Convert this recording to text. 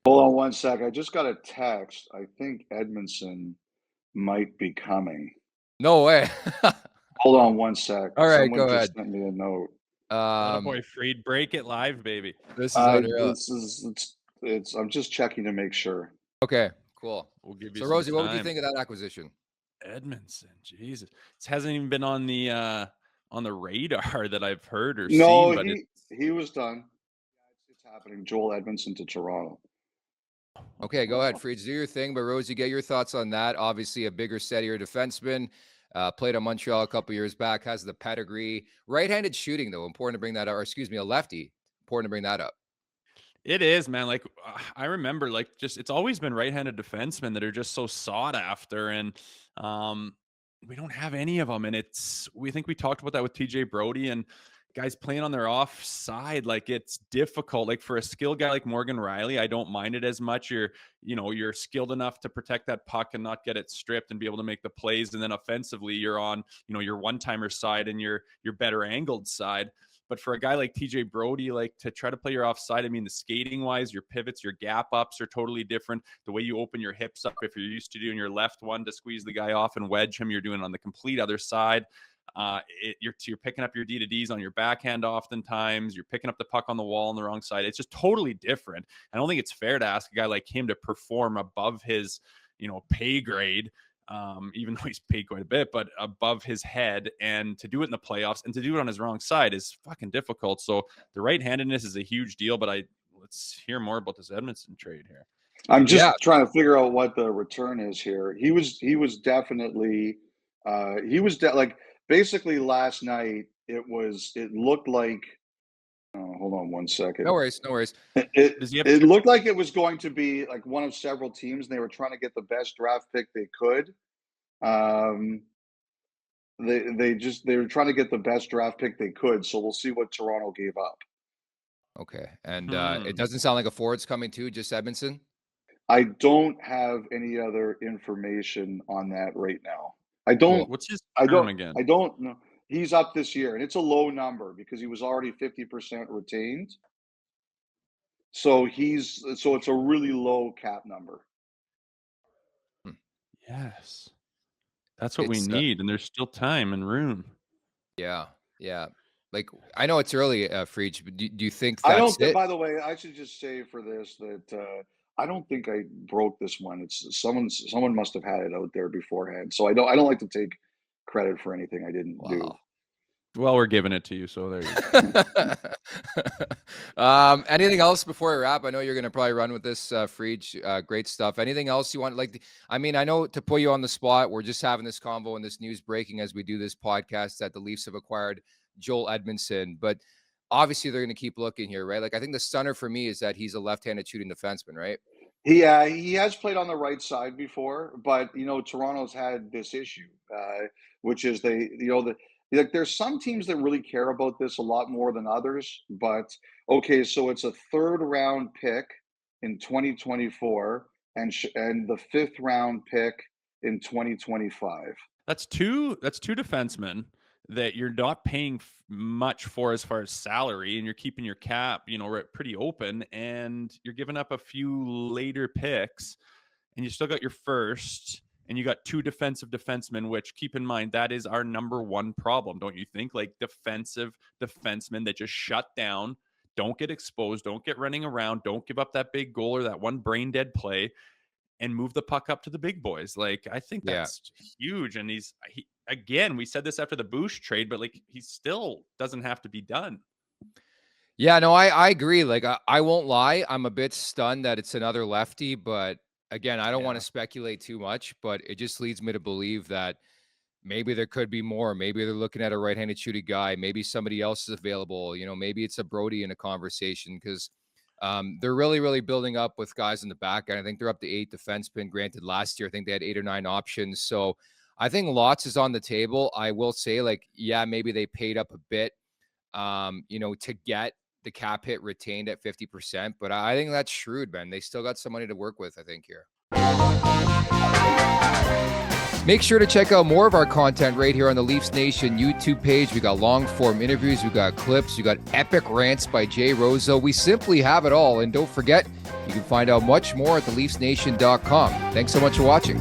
Hold on one sec. I just got a text. I think Edmundson might be coming. No way. Hold on one sec. All right, Someone go just ahead. sent me a note. Boy, Freed, break it live, baby. This is unreal. I'm just checking to make sure. Okay, cool. We'll give you So, some Rosie, what would you time. think of that acquisition? Edmundson, Jesus, it hasn't even been on the radar that I've heard or No, seen. But he was done. It's happening. Joel Edmundson to Toronto. Okay, go ahead, Freeds, do your thing. But Rosie, get your thoughts on that. Obviously, a bigger, steadier defenseman. Played on Montreal a couple years back. Has the pedigree. Right-handed shooting, though. Important to bring that up. Or excuse me, a lefty. Important to bring that up. It is, man. Like I remember, like it's always been right-handed defensemen that are just so sought after, and we don't have any of them. And we think we talked about that with TJ Brody and guys playing on their offside. Like it's difficult. Like for a skilled guy like Morgan Riley, I don't mind it as much. You're skilled enough to protect that puck and not get it stripped and be able to make the plays. And then offensively, you're on your one-timer side and your better angled side. But for a guy like TJ Brody, like to try to play your offside, I mean, the skating wise, your pivots, your gap ups are totally different. The way you open your hips up, if you're used to doing your left one to squeeze the guy off and wedge him, you're doing on the complete other side. You're picking up your D-to-Ds on your backhand oftentimes. You're picking up the puck on the wall on the wrong side. It's just totally different. I don't think it's fair to ask a guy like him to perform above his, pay grade. Even though he's paid quite a bit, but above his head, and to do it in the playoffs and to do it on his wrong side is fucking difficult. So the right-handedness is a huge deal, but let's hear more about this Edmundson trade here. I'm just trying to figure out what the return is here. He was definitely like basically last night it looked like hold on one second. No worries. It looked like it was going to be like one of several teams, and they were trying to get the best draft pick they could. They were trying to get the best draft pick they could. So we'll see what Toronto gave up. Okay, and it doesn't sound like a forward's coming too. Just Edmundson. I don't have any other information on that right now. I don't. What's his term again? I don't know. He's up this year, and it's a low number because he was already 50% retained. So it's a really low cap number. Yes, that's what we need, and there's still time and room. Yeah. Like I know it's early, Freach, but do you think that's it? By the way, I should just say for this that I don't think I broke this one. It's someone must have had it out there beforehand. So I don't like to take credit for anything I didn't do. Well, we're giving it to you, so there you go. Anything else before we wrap? I know you're going to probably run with this, Freach. Great stuff. Anything else you want? I know to put you on the spot, we're just having this convo and this news breaking as we do this podcast that the Leafs have acquired Joel Edmundson, but obviously they're going to keep looking here, right? Like I think the stunner for me is that he's a left-handed shooting defenseman, right? Yeah, he has played on the right side before, but Toronto's had this issue, which is there's some teams that really care about this a lot more than others. But okay, so it's a 3rd round pick in 2024 and the 5th round pick in 2025. That's two defensemen that you're not paying much for as far as salary, and you're keeping your cap, pretty open, and you're giving up a few later picks, and you still got your first, and you got 2 defensive defensemen, which, keep in mind, that is our number one problem, don't you think? Like defensive defensemen that just shut down, don't get exposed, don't get running around, don't give up that big goal or that one brain dead play, and move the puck up to the big boys. Like, I think that's huge. And again, we said this after the Bush trade, but like he still doesn't have to be done. Yeah, no, I agree. Like I won't lie, I'm a bit stunned that it's another lefty, but again, I don't want to speculate too much, but it just leads me to believe that maybe there could be more. Maybe they're looking at a right-handed shooting guy. Maybe somebody else is available. Maybe it's a Brody in a conversation because they're really, really building up with guys in the back. And I think they're up to 8 defensemen. Granted, last year, I think they had 8 or 9 options. So I think lots is on the table. I will say, maybe they paid up a bit, to get the cap hit retained at 50%. But I think that's shrewd, man. They still got some money to work with, I think, here. Make sure to check out more of our content right here on the Leafs Nation YouTube page. We got long-form interviews. We got clips. We got epic rants by Jay Rosehill. We simply have it all. And don't forget, You can find out much more at theleafsnation.com. Thanks so much for watching.